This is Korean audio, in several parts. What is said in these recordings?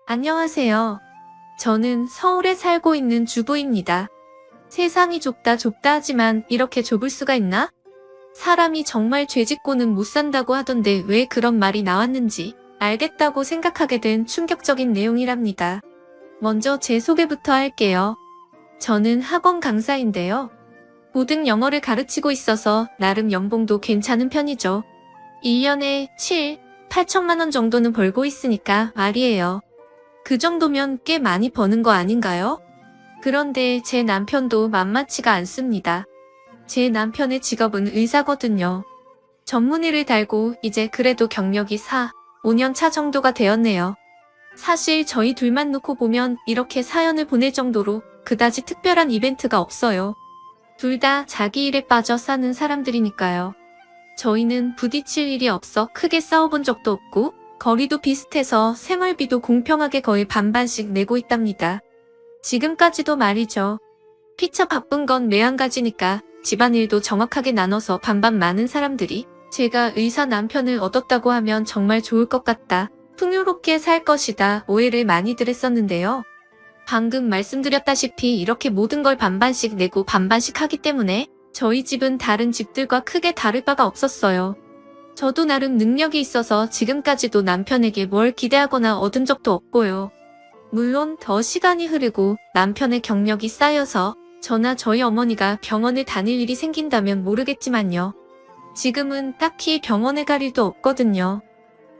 안녕하세요. 저는 서울에 살고 있는 주부입니다. 세상이 좁다 좁다 하지만 이렇게 좁을 수가 있나? 사람이 정말 죄짓고는 못 산다고 하던데 왜 그런 말이 나왔는지 알겠다고 생각하게 된 충격적인 내용이랍니다. 먼저 제 소개부터 할게요. 저는 학원 강사인데요. 고등 영어를 가르치고 있어서 나름 연봉도 괜찮은 편이죠. 1년에 7, 8천만 원 정도는 벌고 있으니까 말이에요. 그 정도면 꽤 많이 버는 거 아닌가요? 그런데 제 남편도 만만치가 않습니다. 제 남편의 직업은 의사거든요. 전문의를 달고 이제 그래도 경력이 4, 5년 차 정도가 되었네요. 사실 저희 둘만 놓고 보면 이렇게 사연을 보낼 정도로 그다지 특별한 이벤트가 없어요. 둘 다 자기 일에 빠져 사는 사람들이니까요. 저희는 부딪힐 일이 없어 크게 싸워본 적도 없고 거리도 비슷해서 생활비도 공평하게 거의 반반씩 내고 있답니다. 지금까지도 말이죠. 피차 바쁜 건 매한가지니까 집안일도 정확하게 나눠서 반반 많은 사람들이 제가 의사 남편을 얻었다고 하면 정말 좋을 것 같다. 풍요롭게 살 것이다. 오해를 많이들 했었는데요. 방금 말씀드렸다시피 이렇게 모든 걸 반반씩 내고 반반씩 하기 때문에 저희 집은 다른 집들과 크게 다를 바가 없었어요. 저도 나름 능력이 있어서 지금까지도 남편에게 뭘 기대하거나 얻은 적도 없고요. 물론 더 시간이 흐르고 남편의 경력이 쌓여서 저나 저희 어머니가 병원을 다닐 일이 생긴다면 모르겠지만요. 지금은 딱히 병원에 갈 일도 없거든요.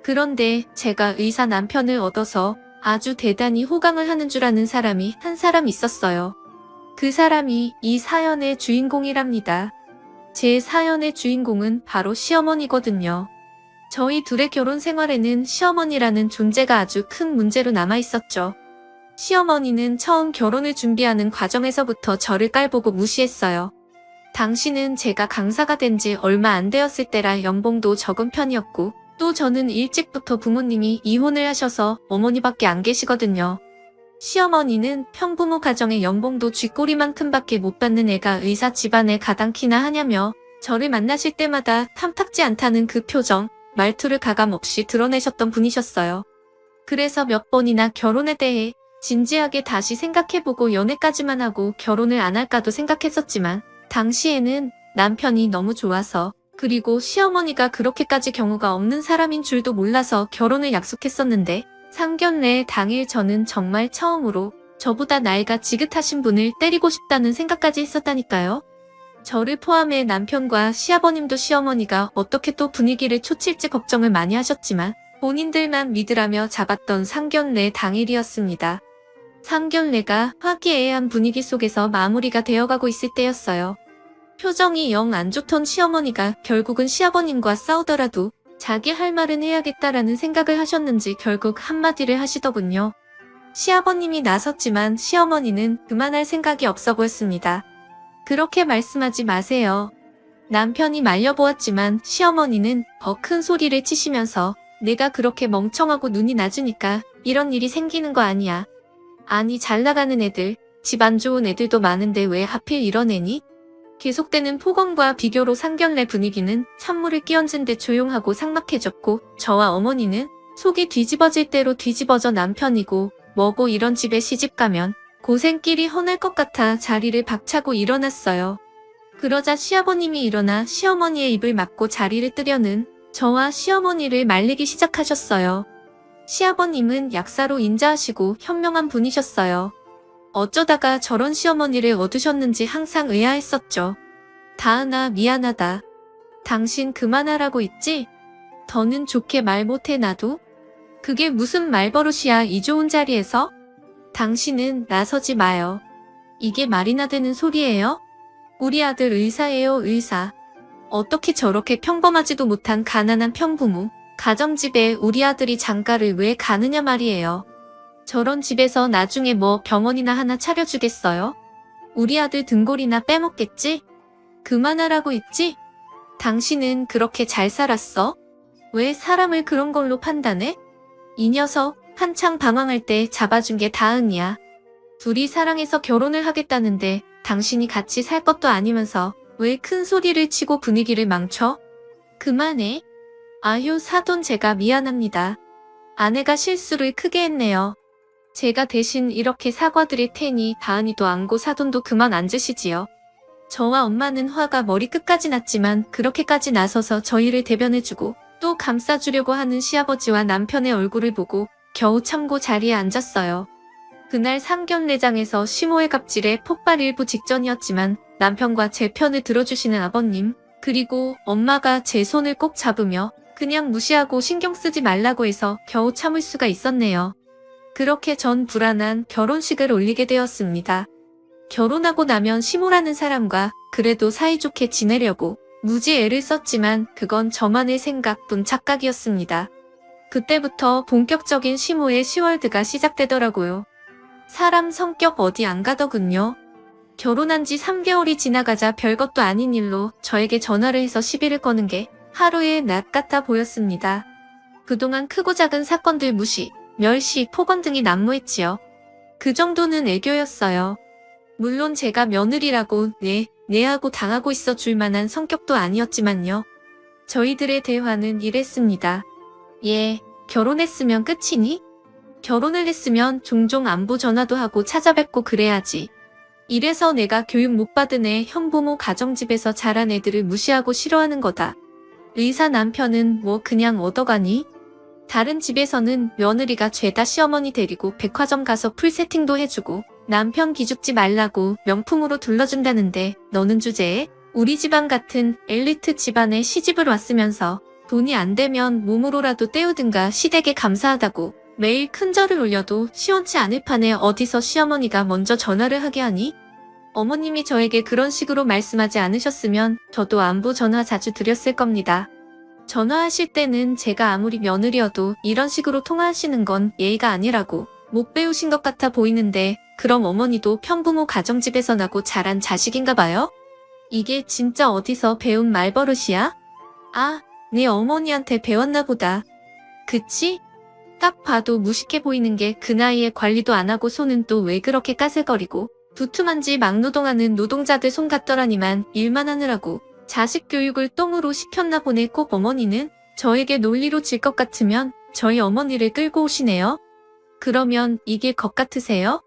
그런데 제가 의사 남편을 얻어서 아주 대단히 호강을 하는 줄 아는 사람이 한 사람 있었어요. 그 사람이 이 사연의 주인공이랍니다. 제 사연의 주인공은 바로 시어머니거든요. 저희 둘의 결혼 생활에는 시어머니라는 존재가 아주 큰 문제로 남아 있었죠. 시어머니는 처음 결혼을 준비하는 과정에서부터 저를 깔보고 무시했어요. 당시는 제가 강사가 된 지 얼마 안 되었을 때라 연봉도 적은 편이었고 또 저는 일찍부터 부모님이 이혼을 하셔서 어머니밖에 안 계시거든요. 시어머니는 평부모 가정의 연봉도 쥐꼬리만큼밖에 못 받는 애가 의사 집안에 가당키나 하냐며 저를 만나실 때마다 탐탁지 않다는 그 표정, 말투를 가감없이 드러내셨던 분이셨어요. 그래서 몇 번이나 결혼에 대해 진지하게 다시 생각해보고 연애까지만 하고 결혼을 안 할까도 생각했었지만 당시에는 남편이 너무 좋아서 그리고 시어머니가 그렇게까지 경우가 없는 사람인 줄도 몰라서 결혼을 약속했었는데 상견례 당일 저는 정말 처음으로 저보다 나이가 지긋하신 분을 때리고 싶다는 생각까지 했었다니까요. 저를 포함해 남편과 시아버님도 시어머니가 어떻게 또 분위기를 초칠지 걱정을 많이 하셨지만 본인들만 믿으라며 잡았던 상견례 당일이었습니다. 상견례가 화기애애한 분위기 속에서 마무리가 되어가고 있을 때였어요. 표정이 영 안 좋던 시어머니가 결국은 시아버님과 싸우더라도 자기 할 말은 해야겠다라는 생각을 하셨는지 결국 한마디를 하시더군요. 시아버님이 나섰지만 시어머니는 그만할 생각이 없어 보였습니다. 그렇게 말씀하지 마세요. 남편이 말려보았지만 시어머니는 더 큰 소리를 치시면서 내가 그렇게 멍청하고 눈이 낮으니까 이런 일이 생기는 거 아니야. 아니 잘 나가는 애들, 집 안 좋은 애들도 많은데 왜 하필 이런 애니? 계속되는 폭언과 비교로 상견례 분위기는 찬물을 끼얹은 듯 조용하고 삭막해졌고 저와 어머니는 속이 뒤집어질 대로 뒤집어져 남편이고 뭐고 이런 집에 시집가면 고생길이 험할 것 같아 자리를 박차고 일어났어요. 그러자 시아버님이 일어나 시어머니의 입을 막고 자리를 뜨려는 저와 시어머니를 말리기 시작하셨어요. 시아버님은 약사로 인자하시고 현명한 분이셨어요. 어쩌다가 저런 시어머니를 얻으셨는지 항상 의아했었죠. 다은아 미안하다. 당신 그만하라고 있지? 더는 좋게 말 못해 나도? 그게 무슨 말버릇이야 이 좋은 자리에서? 당신은 나서지 마요. 이게 말이나 되는 소리예요? 우리 아들 의사예요 의사. 어떻게 저렇게 평범하지도 못한 가난한 평부모, 가정집에 우리 아들이 장가를 왜 가느냐 말이에요. 저런 집에서 나중에 뭐 병원이나 하나 차려주겠어요? 우리 아들 등골이나 빼먹겠지? 그만하라고 했지? 당신은 그렇게 잘 살았어? 왜 사람을 그런 걸로 판단해? 이 녀석 한창 방황할 때 잡아준 게 다은이야. 둘이 사랑해서 결혼을 하겠다는데 당신이 같이 살 것도 아니면서 왜 큰 소리를 치고 분위기를 망쳐? 그만해. 아휴 사돈 제가 미안합니다. 아내가 실수를 크게 했네요. 제가 대신 이렇게 사과드릴 테니 다은이도 안고 사돈도 그만 앉으시지요. 저와 엄마는 화가 머리끝까지 났지만 그렇게까지 나서서 저희를 대변해주고 또 감싸주려고 하는 시아버지와 남편의 얼굴을 보고 겨우 참고 자리에 앉았어요. 그날 상견례장에서 시모의 갑질에 폭발 일부 직전이었지만 남편과 제 편을 들어주시는 아버님, 그리고 엄마가 제 손을 꼭 잡으며 그냥 무시하고 신경 쓰지 말라고 해서 겨우 참을 수가 있었네요. 그렇게 전 불안한 결혼식을 올리게 되었습니다. 결혼하고 나면 시모라는 사람과 그래도 사이좋게 지내려고 무지 애를 썼지만 그건 저만의 생각뿐 착각이었습니다. 그때부터 본격적인 시모의 시월드가 시작되더라고요. 사람 성격 어디 안 가더군요. 결혼한 지 3개월이 지나가자 별것도 아닌 일로 저에게 전화를 해서 시비를 거는 게 하루의 낮 같아 보였습니다. 그동안 크고 작은 사건들 무시, 멸시, 폭언 등이 난무했지요. 그 정도는 애교였어요. 물론 제가 며느리라고 네 하고 당하고 있어 줄 만한 성격도 아니었지만요. 저희들의 대화는 이랬습니다. 얘, 결혼했으면 끝이니? 결혼을 했으면 종종 안부 전화도 하고 찾아뵙고 그래야지. 이래서 내가 교육 못 받은 애 형부모 가정집에서 자란 애들을 무시하고 싫어하는 거다. 의사 남편은 뭐 그냥 얻어가니? 다른 집에서는 며느리가 죄다 시어머니 데리고 백화점 가서 풀 세팅도 해주고 남편 기죽지 말라고 명품으로 둘러준다는데 너는 주제에 우리 집안 같은 엘리트 집안에 시집을 왔으면서 돈이 안 되면 몸으로라도 때우든가 시댁에 감사하다고 매일 큰절을 올려도 시원치 않을 판에 어디서 시어머니가 먼저 전화를 하게 하니? 어머님이 저에게 그런 식으로 말씀하지 않으셨으면 저도 안부 전화 자주 드렸을 겁니다. 전화하실 때는 제가 아무리 며느리여도 이런 식으로 통화하시는 건 예의가 아니라고 못 배우신 것 같아 보이는데 그럼 어머니도 편부모 가정집에서 나고 자란 자식인가 봐요? 이게 진짜 어디서 배운 말버릇이야? 아, 네 어머니한테 배웠나 보다. 그치? 딱 봐도 무식해 보이는 게 그 나이에 관리도 안 하고 손은 또 왜 그렇게 까슬거리고 두툼한지 막노동하는 노동자들 손 같더라니만 일만 하느라고 자식 교육을 똥으로 시켰나 보네. 꼭 어머니는 저에게 논리로 질 것 같으면 저희 어머니를 끌고 오시네요. 그러면 이길 것 같으세요?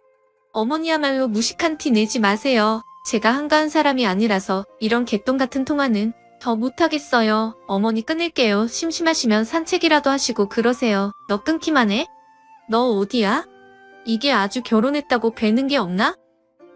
어머니야말로 무식한 티 내지 마세요. 제가 한가한 사람이 아니라서 이런 개똥 같은 통화는 더 못하겠어요. 어머니 끊을게요. 심심하시면 산책이라도 하시고 그러세요. 너 끊기만 해? 너 어디야? 이게 아주 결혼했다고 배는 게 없나?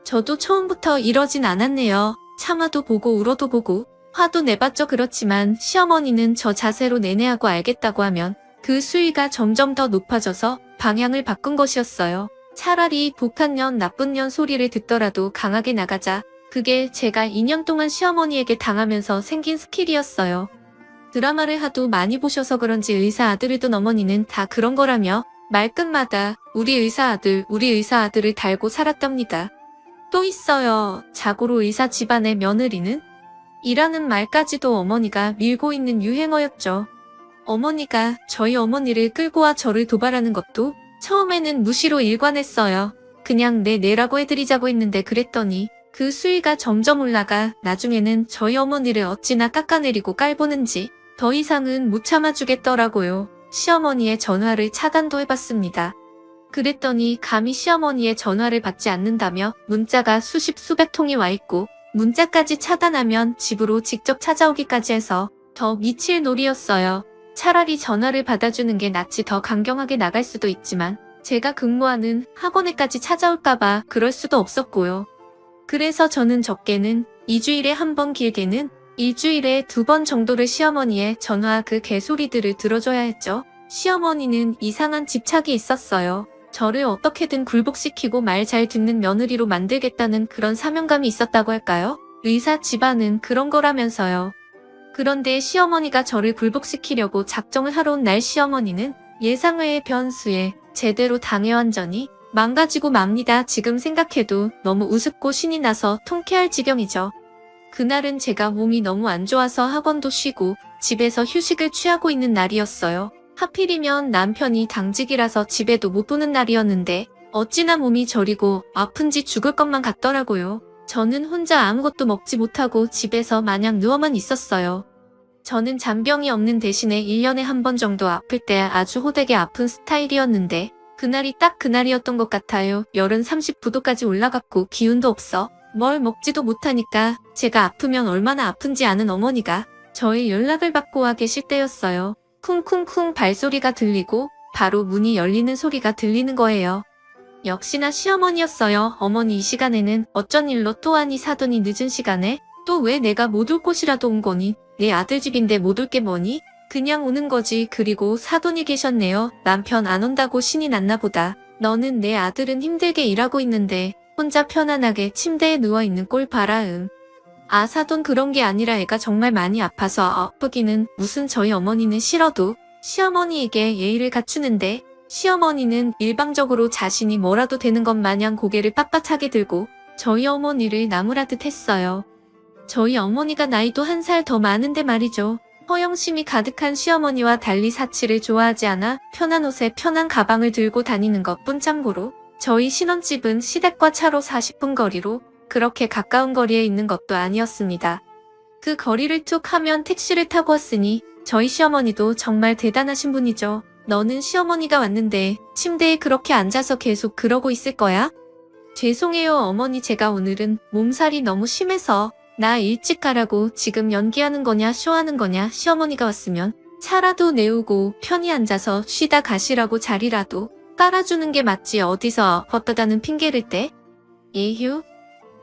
저도 처음부터 이러진 않았네요. 참아도 보고 울어도 보고 화도 내봤죠. 그렇지만 시어머니는 저 자세로 내내하고 알겠다고 하면 그 수위가 점점 더 높아져서 방향을 바꾼 것이었어요. 차라리 독한 나쁜 년 소리를 듣더라도 강하게 나가자. 그게 제가 2년 동안 시어머니에게 당하면서 생긴 스킬이었어요. 드라마를 하도 많이 보셔서 그런지 의사 아들을 둔 어머니는 다 그런 거라며 말끝마다 우리 의사 아들을 달고 살았답니다. 또 있어요. 자고로 의사 집안의 며느리는? 이라는 말까지도 어머니가 밀고 있는 유행어였죠. 어머니가 저희 어머니를 끌고 와 저를 도발하는 것도 처음에는 무시로 일관했어요. 그냥 내라고 해드리자고 했는데 그랬더니 그 수위가 점점 올라가 나중에는 저희 어머니를 어찌나 깎아내리고 깔보는지 더 이상은 못 참아주겠더라고요. 시어머니의 전화를 차단도 해봤습니다. 그랬더니 감히 시어머니의 전화를 받지 않는다며 문자가 수백 통이 와 있고 문자까지 차단하면 집으로 직접 찾아오기까지 해서 더 미칠 놀이였어요. 차라리 전화를 받아주는 게 낫지. 더 강경하게 나갈 수도 있지만 제가 근무하는 학원에까지 찾아올까봐 그럴 수도 없었고요. 그래서 저는 적게는 2주일에 1번 길게는 일주일에 2번 정도를 시어머니의 전화 그 개소리들을 들어줘야 했죠. 시어머니는 이상한 집착이 있었어요. 저를 어떻게든 굴복시키고 말 잘 듣는 며느리로 만들겠다는 그런 사명감이 있었다고 할까요? 의사 집안은 그런 거라면서요. 그런데 시어머니가 저를 굴복시키려고 작정을 하러 온 날 시어머니는 예상외의 변수에 제대로 당해완전히 망가지고 맙니다. 지금 생각해도 너무 우습고 신이 나서 통쾌할 지경이죠. 그날은 제가 몸이 너무 안 좋아서 학원도 쉬고 집에서 휴식을 취하고 있는 날이었어요. 하필이면 남편이 당직이라서 집에도 못 보는 날이었는데 어찌나 몸이 저리고 아픈지 죽을 것만 같더라고요. 저는 혼자 아무것도 먹지 못하고 집에서 마냥 누워만 있었어요. 저는 잔병이 없는 대신에 1년에 1번 정도 아플 때 아주 호되게 아픈 스타일이었는데 그날이 딱 그날이었던 것 같아요. 열은 39도까지 올라갔고 기운도 없어. 뭘 먹지도 못하니까 제가 아프면 얼마나 아픈지 아는 어머니가 저의 연락을 받고 와 계실 때였어요. 쿵쿵쿵 발소리가 들리고 바로 문이 열리는 소리가 들리는 거예요. 역시나 시어머니였어요. 어머니 이 시간에는 어쩐 일로 또 하니 사돈이 늦은 시간에 또 왜 내가 못 올 곳이라도 온 거니? 내 아들 집인데 못 올 게 뭐니? 그냥 오는 거지. 그리고 사돈이 계셨네요. 남편 안 온다고 신이 났나 보다. 너는 내 아들은 힘들게 일하고 있는데 혼자 편안하게 침대에 누워있는 꼴 봐라. 아 사돈 그런 게 아니라 애가 정말 많이 아파서 아프기는 무슨 저희 어머니는 싫어도 시어머니에게 예의를 갖추는데 시어머니는 일방적으로 자신이 뭐라도 되는 것 마냥 고개를 빳빳하게 들고 저희 어머니를 나무라듯 했어요. 저희 어머니가 나이도 1살 더 많은데 말이죠. 허영심이 가득한 시어머니와 달리 사치를 좋아하지 않아 편한 옷에 편한 가방을 들고 다니는 것뿐. 참고로 저희 신혼집은 시댁과 차로 40분 거리로 그렇게 가까운 거리에 있는 것도 아니었습니다. 그 거리를 툭 하면 택시를 타고 왔으니 저희 시어머니도 정말 대단하신 분이죠. 너는 시어머니가 왔는데 침대에 그렇게 앉아서 계속 그러고 있을 거야? 죄송해요 어머니 제가 오늘은 몸살이 너무 심해서 나 일찍 가라고 지금 연기하는 거냐 쇼하는 거냐 시어머니가 왔으면 차라도 내우고 편히 앉아서 쉬다 가시라고 자리라도 깔아주는 게 맞지 어디서 헛다다는 핑계를 대? 예휴?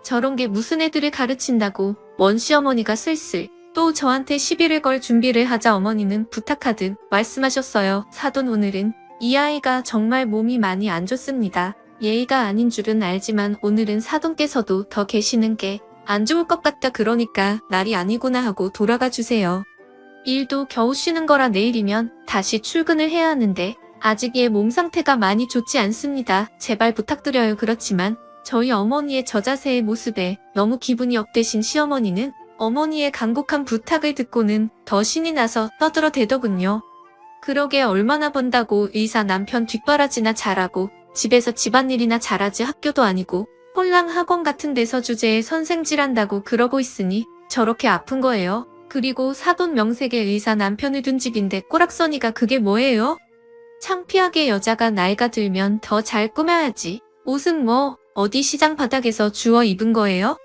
저런 게 무슨 애들을 가르친다고 원 시어머니가 슬슬 또 저한테 시비를 걸 준비를 하자 어머니는 부탁하듯 말씀하셨어요. 사돈 오늘은 이 아이가 정말 몸이 많이 안 좋습니다. 예의가 아닌 줄은 알지만 오늘은 사돈께서도 더 계시는 게 안 좋을 것 같다 그러니까 날이 아니구나 하고 돌아가 주세요. 일도 겨우 쉬는 거라 내일이면 다시 출근을 해야 하는데 아직 얘 몸 상태가 많이 좋지 않습니다. 제발 부탁드려요. 그렇지만 저희 어머니의 저자세의 모습에 너무 기분이 업되신 시어머니는 어머니의 간곡한 부탁을 듣고는 더 신이 나서 떠들어대더군요. 그러게 얼마나 번다고 의사 남편 뒷바라지나 잘하고 집에서 집안일이나 잘하지 학교도 아니고 홀랑 학원 같은 데서 주제에 선생질한다고 그러고 있으니 저렇게 아픈 거예요. 그리고 사돈 명색의 의사 남편을 둔 집인데 꼬락서니가 그게 뭐예요? 창피하게 여자가 나이가 들면 더 잘 꾸며야지. 옷은 뭐 어디 시장 바닥에서 주워 입은 거예요?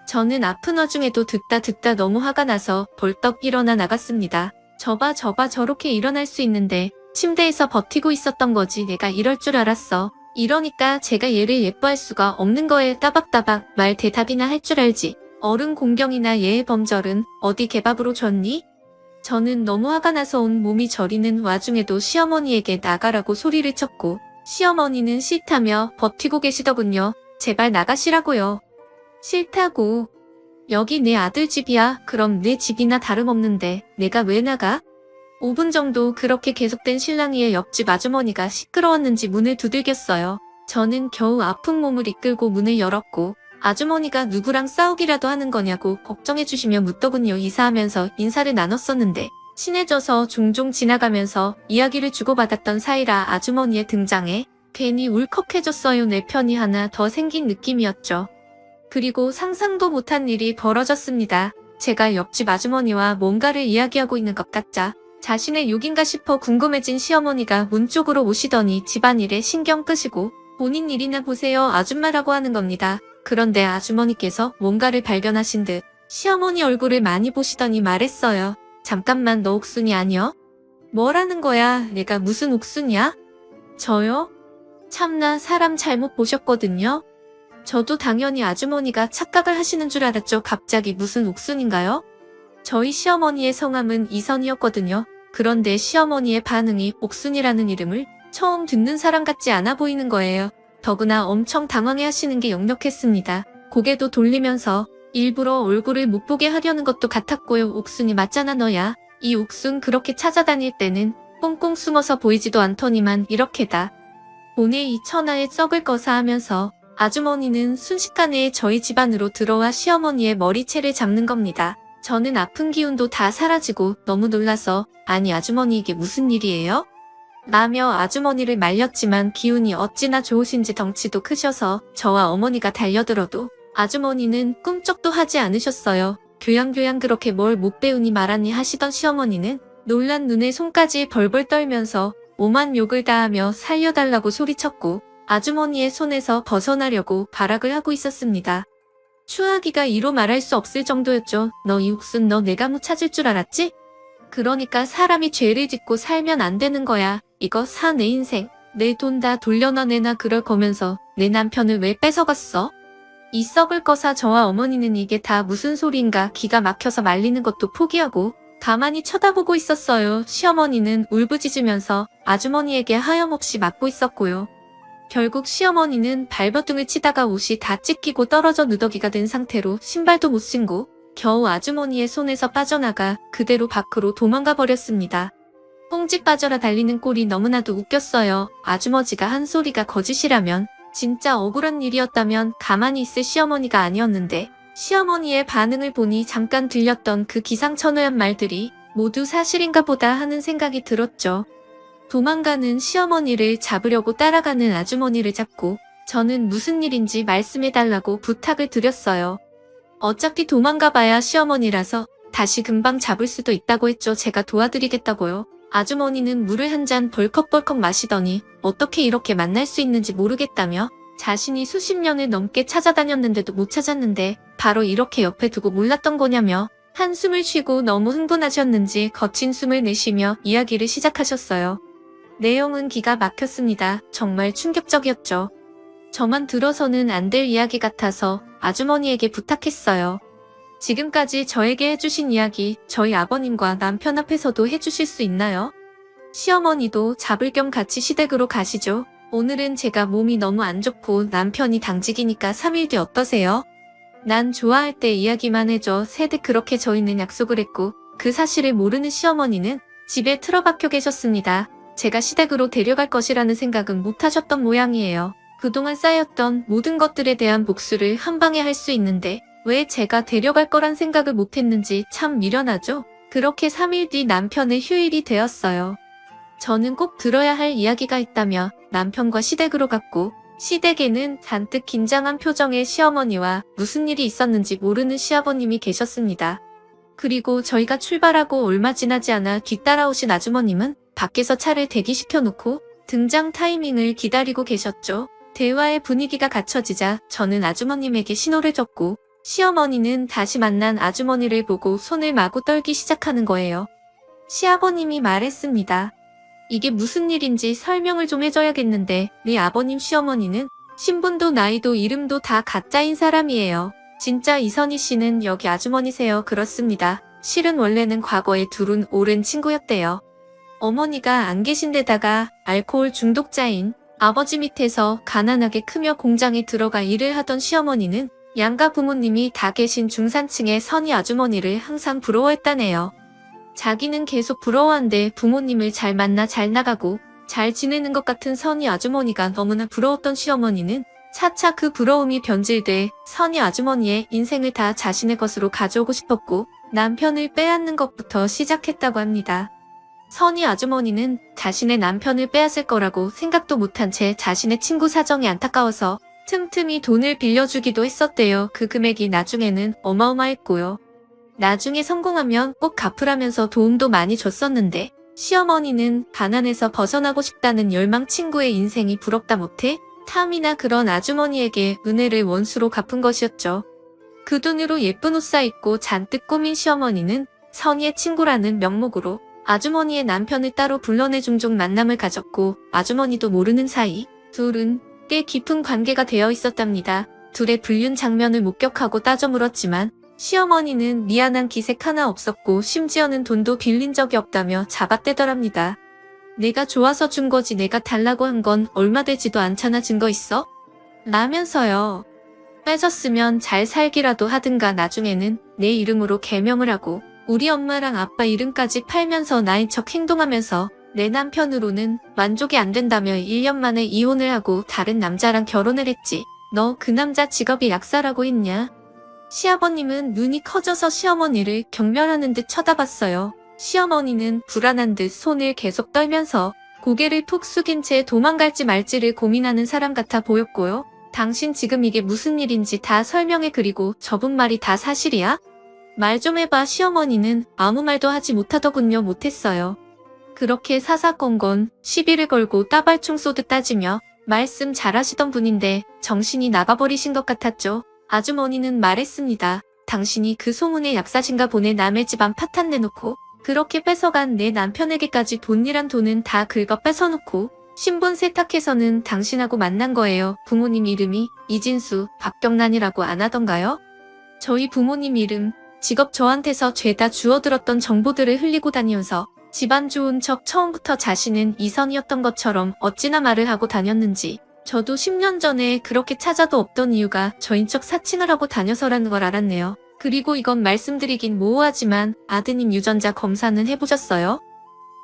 저는 아픈 와중에도 듣다 너무 화가 나서 벌떡 일어나 나갔습니다. 저봐 저렇게 일어날 수 있는데 침대에서 버티고 있었던 거지 내가 이럴 줄 알았어. 이러니까 제가 얘를 예뻐할 수가 없는 거에 따박따박 말 대답이나 할 줄 알지. 어른 공경이나 예의 범절은 어디 개밥으로 줬니? 저는 너무 화가 나서 온 몸이 저리는 와중에도 시어머니에게 나가라고 소리를 쳤고 시어머니는 싫다며 버티고 계시더군요. 제발 나가시라고요. 싫다고. 여기 내 아들 집이야. 그럼 내 집이나 다름없는데 내가 왜 나가? 5분 정도 그렇게 계속된 실랑이에 옆집 아주머니가 시끄러웠는지 문을 두들겼어요. 저는 겨우 아픈 몸을 이끌고 문을 열었고 아주머니가 누구랑 싸우기라도 하는 거냐고 걱정해주시며 묻더군요. 이사하면서 인사를 나눴었는데 친해져서 종종 지나가면서 이야기를 주고받았던 사이라 아주머니의 등장에 괜히 울컥해졌어요. 내 편이 하나 더 생긴 느낌이었죠. 그리고 상상도 못한 일이 벌어졌습니다. 제가 옆집 아주머니와 뭔가를 이야기하고 있는 것 같자 자신의 욕인가 싶어 궁금해진 시어머니가 문 쪽으로 오시더니 집안일에 신경 끄시고 본인 일이나 보세요 아줌마라고 하는 겁니다. 그런데 아주머니께서 뭔가를 발견하신 듯 시어머니 얼굴을 많이 보시더니 말했어요. 잠깐만 너 옥순이 아니여? 뭐라는 거야? 내가 무슨 옥순이야? 저요? 참나 사람 잘못 보셨거든요. 저도 당연히 아주머니가 착각을 하시는 줄 알았죠. 갑자기 무슨 옥순인가요? 저희 시어머니의 성함은 이선이었거든요. 그런데 시어머니의 반응이 옥순이라는 이름을 처음 듣는 사람 같지 않아 보이는 거예요. 더구나 엄청 당황해 하시는 게 역력했습니다. 고개도 돌리면서 일부러 얼굴을 못 보게 하려는 것도 같았고요. 옥순이 맞잖아 너야. 이 옥순 그렇게 찾아다닐 때는 꽁꽁 숨어서 보이지도 않더니만 이렇게다. 보내 이 천하에 썩을 거사 하면서 아주머니는 순식간에 저희 집 안으로 들어와 시어머니의 머리채를 잡는 겁니다. 저는 아픈 기운도 다 사라지고 너무 놀라서 아니 아주머니 이게 무슨 일이에요? 라며 아주머니를 말렸지만 기운이 어찌나 좋으신지 덩치도 크셔서 저와 어머니가 달려들어도 아주머니는 꿈쩍도 하지 않으셨어요. 교양 그렇게 뭘 못 배우니 말하니 하시던 시어머니는 놀란 눈에 손까지 벌벌 떨면서 오만 욕을 다 하며 살려달라고 소리쳤고 아주머니의 손에서 벗어나려고 발악을 하고 있었습니다. 추하기가 이로 말할 수 없을 정도였죠. 너 이옥순 너 내 가무 찾을 줄 알았지? 그러니까 사람이 죄를 짓고 살면 안 되는 거야. 이거 사 내 인생. 내 돈 다 돌려놔 내나 그럴 거면서 내 남편을 왜 뺏어갔어? 이 썩을 거사 저와 어머니는 이게 다 무슨 소리인가 기가 막혀서 말리는 것도 포기하고 가만히 쳐다보고 있었어요. 시어머니는 울부짖으면서 아주머니에게 하염없이 맞고 있었고요. 결국 시어머니는 발버둥을 치다가 옷이 다 찢기고 떨어져 누더기가 된 상태로 신발도 못 신고 겨우 아주머니의 손에서 빠져나가 그대로 밖으로 도망가 버렸습니다. 뽕직 빠져라 달리는 꼴이 너무나도 웃겼어요. 아주머니가 한 소리가 거짓이라면 진짜 억울한 일이었다면 가만히 있을 시어머니가 아니었는데 시어머니의 반응을 보니 잠깐 들렸던 그 기상천외한 말들이 모두 사실인가 보다 하는 생각이 들었죠. 도망가는 시어머니를 잡으려고 따라가는 아주머니를 잡고 저는 무슨 일인지 말씀해달라고 부탁을 드렸어요. 어차피 도망가봐야 시어머니라서 다시 금방 잡을 수도 있다고 했죠. 제가 도와드리겠다고요. 아주머니는 물을 한 잔 벌컥벌컥 마시더니 어떻게 이렇게 만날 수 있는지 모르겠다며 자신이 수십 년을 넘게 찾아다녔는데도 못 찾았는데 바로 이렇게 옆에 두고 몰랐던 거냐며 한숨을 쉬고 너무 흥분하셨는지 거친 숨을 내쉬며 이야기를 시작하셨어요. 내용은 기가 막혔습니다. 정말 충격적이었죠. 저만 들어서는 안 될 이야기 같아서 아주머니에게 부탁했어요. 지금까지 저에게 해주신 이야기 저희 아버님과 남편 앞에서도 해주실 수 있나요? 시어머니도 잡을 겸 같이 시댁으로 가시죠. 오늘은 제가 몸이 너무 안 좋고 남편이 당직이니까 3일 뒤 어떠세요? 난 좋아할 때 이야기만 해줘. 세득 그렇게 저희는 약속을 했고 그 사실을 모르는 시어머니는 집에 틀어박혀 계셨습니다. 제가 시댁으로 데려갈 것이라는 생각은 못하셨던 모양이에요. 그동안 쌓였던 모든 것들에 대한 복수를 한 방에 할 수 있는데 왜 제가 데려갈 거란 생각을 못했는지 참 미련하죠. 그렇게 3일 뒤 남편의 휴일이 되었어요. 저는 꼭 들어야 할 이야기가 있다며 남편과 시댁으로 갔고 시댁에는 잔뜩 긴장한 표정의 시어머니와 무슨 일이 있었는지 모르는 시아버님이 계셨습니다. 그리고 저희가 출발하고 얼마 지나지 않아 뒤따라오신 아주머님은 밖에서 차를 대기시켜 놓고 등장 타이밍을 기다리고 계셨죠. 대화의 분위기가 갖춰지자 저는 아주머님에게 신호를 줬고 시어머니는 다시 만난 아주머니를 보고 손을 마구 떨기 시작하는 거예요. 시아버님이 말했습니다. 이게 무슨 일인지 설명을 좀 해줘야겠는데 네 아버님 시어머니는 신분도 나이도 이름도 다 가짜인 사람이에요. 진짜 이선희 씨는 여기 아주머니세요. 그렇습니다. 실은 원래는 과거에 둘은 오랜 친구였대요. 어머니가 안 계신 데다가 알코올 중독자인 아버지 밑에서 가난하게 크며 공장에 들어가 일을 하던 시어머니는 양가 부모님이 다 계신 중산층의 선희 아주머니를 항상 부러워했다네요. 자기는 계속 부러워한데 부모님을 잘 만나 잘 나가고 잘 지내는 것 같은 선희 아주머니가 너무나 부러웠던 시어머니는 차차 그 부러움이 변질돼 선희 아주머니의 인생을 다 자신의 것으로 가져오고 싶었고 남편을 빼앗는 것부터 시작했다고 합니다. 선희 아주머니는 자신의 남편을 빼앗을 거라고 생각도 못한 채 자신의 친구 사정이 안타까워서 틈틈이 돈을 빌려주기도 했었대요. 그 금액이 나중에는 어마어마했고요. 나중에 성공하면 꼭 갚으라면서 도움도 많이 줬었는데 시어머니는 가난에서 벗어나고 싶다는 열망 친구의 인생이 부럽다 못해 탐이나 그런 아주머니에게 은혜를 원수로 갚은 것이었죠. 그 돈으로 예쁜 옷 사입고 잔뜩 꾸민 시어머니는 선희의 친구라는 명목으로 아주머니의 남편을 따로 불러내 종종 만남을 가졌고 아주머니도 모르는 사이 둘은 꽤 깊은 관계가 되어 있었답니다. 둘의 불륜 장면을 목격하고 따져 물었지만 시어머니는 미안한 기색 하나 없었고 심지어는 돈도 빌린 적이 없다며 잡아떼더랍니다. 내가 좋아서 준 거지 내가 달라고 한 건 얼마 되지도 않잖아 증거 있어? 라면서요. 뺏었으면 잘 살기라도 하든가 나중에는 내 이름으로 개명을 하고 우리 엄마랑 아빠 이름까지 팔면서 나인 척 행동하면서 내 남편으로는 만족이 안 된다며 1년 만에 이혼을 하고 다른 남자랑 결혼을 했지. 너 그 남자 직업이 약사라고 했냐? 시아버님은 눈이 커져서 시어머니를 경멸하는 듯 쳐다봤어요. 시어머니는 불안한 듯 손을 계속 떨면서 고개를 푹 숙인 채 도망갈지 말지를 고민하는 사람 같아 보였고요. 당신 지금 이게 무슨 일인지 다 설명해. 그리고 저분 말이 다 사실이야? 말 좀 해봐. 시어머니는 아무 말도 하지 못하더군요. 못했어요. 그렇게 사사건건 시비를 걸고 따발총 쏘듯 따지며 말씀 잘하시던 분인데 정신이 나가버리신 것 같았죠. 아주머니는 말했습니다. 당신이 그 소문의 약사신가 보내 남의 집안 파탄 내놓고 그렇게 뺏어간 내 남편에게까지 돈이란 돈은 다 긁어 뺏어놓고 신분 세탁해서는 당신하고 만난 거예요. 부모님 이름이 이진수, 박경란이라고 안 하던가요? 저희 부모님 이름, 직업 저한테서 죄다 주워들었던 정보들을 흘리고 다니면서 집안 좋은 척 처음부터 자신은 이선이었던 것처럼 어찌나 말을 하고 다녔는지 저도 10년 전에 그렇게 찾아도 없던 이유가 저인 척 사칭을 하고 다녀서라는 걸 알았네요. 그리고 이건 말씀드리긴 모호하지만 아드님 유전자 검사는 해보셨어요?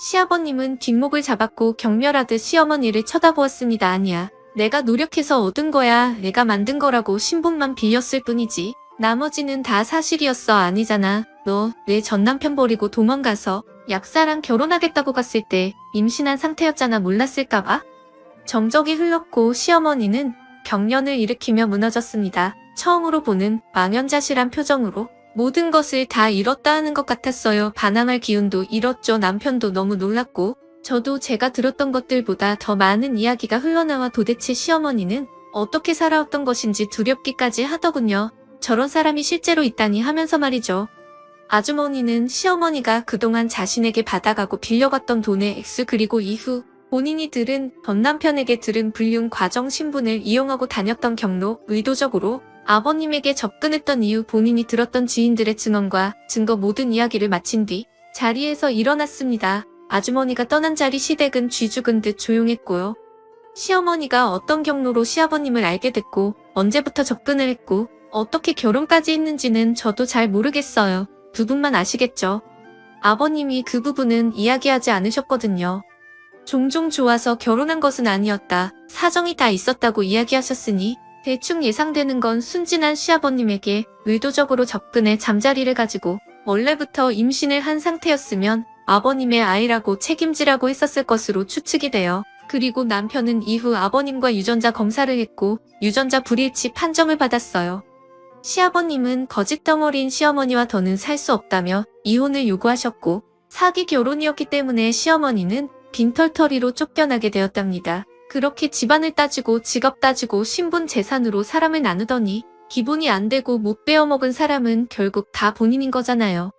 시아버님은 뒷목을 잡았고 경멸하듯 시어머니를 쳐다보았습니다. 아니야. 내가 노력해서 얻은 거야. 내가 만든 거라고 신분만 빌렸을 뿐이지. 나머지는 다 사실이었어. 아니잖아. 너 내 전남편 버리고 도망가서 약사랑 결혼하겠다고 갔을 때 임신한 상태였잖아. 몰랐을까봐? 정적이 흘렀고 시어머니는 경련을 일으키며 무너졌습니다. 처음으로 보는 망연자실한 표정으로 모든 것을 다 잃었다 하는 것 같았어요. 반항할 기운도 잃었죠. 남편도 너무 놀랐고 저도 제가 들었던 것들보다 더 많은 이야기가 흘러나와 도대체 시어머니는 어떻게 살아왔던 것인지 두렵기까지 하더군요. 저런 사람이 실제로 있다니 하면서 말이죠. 아주머니는 시어머니가 그동안 자신에게 받아가고 빌려갔던 돈의 액수 그리고 이후 본인이 들은 전 남편에게 들은 불륜 과정 신분을 이용하고 다녔던 경로, 의도적으로 아버님에게 접근했던 이유, 본인이 들었던 지인들의 증언과 증거 모든 이야기를 마친 뒤 자리에서 일어났습니다. 아주머니가 떠난 자리 시댁은 쥐 죽은 듯 조용했고요. 시어머니가 어떤 경로로 시아버님을 알게 됐고 언제부터 접근을 했고 어떻게 결혼까지 했는지는 저도 잘 모르겠어요. 두 분만 아시겠죠? 아버님이 그 부분은 이야기하지 않으셨거든요. 종종 좋아서 결혼한 것은 아니었다. 사정이 다 있었다고 이야기하셨으니 대충 예상되는 건 순진한 시아버님에게 의도적으로 접근해 잠자리를 가지고 원래부터 임신을 한 상태였으면 아버님의 아이라고 책임지라고 했었을 것으로 추측이 돼요. 그리고 남편은 이후 아버님과 유전자 검사를 했고 유전자 불일치 판정을 받았어요. 시아버님은 거짓덩어리인 시어머니와 더는 살 수 없다며 이혼을 요구하셨고 사기 결혼이었기 때문에 시어머니는 빈털터리로 쫓겨나게 되었답니다. 그렇게 집안을 따지고 직업 따지고 신분 재산으로 사람을 나누더니 기본이 안 되고 못 베어먹은 사람은 결국 다 본인인 거잖아요.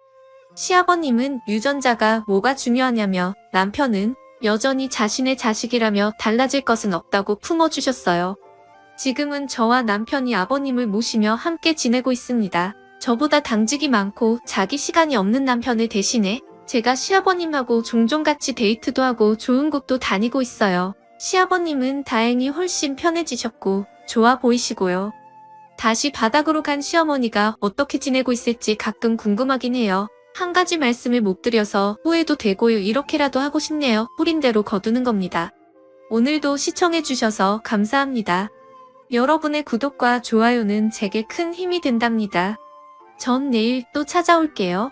시아버님은 유전자가 뭐가 중요하냐며 남편은 여전히 자신의 자식이라며 달라질 것은 없다고 품어주셨어요. 지금은 저와 남편이 아버님을 모시며 함께 지내고 있습니다. 저보다 당직이 많고 자기 시간이 없는 남편을 대신해 제가 시아버님하고 종종 같이 데이트도 하고 좋은 곳도 다니고 있어요. 시아버님은 다행히 훨씬 편해지셨고 좋아 보이시고요. 다시 바닥으로 간 시어머니가 어떻게 지내고 있을지 가끔 궁금하긴 해요. 한 가지 말씀을 못 드려서 후회도 되고요. 이렇게라도 하고 싶네요. 뿌린 대로 거두는 겁니다. 오늘도 시청해주셔서 감사합니다. 여러분의 구독과 좋아요는 제게 큰 힘이 된답니다. 전 내일 또 찾아올게요.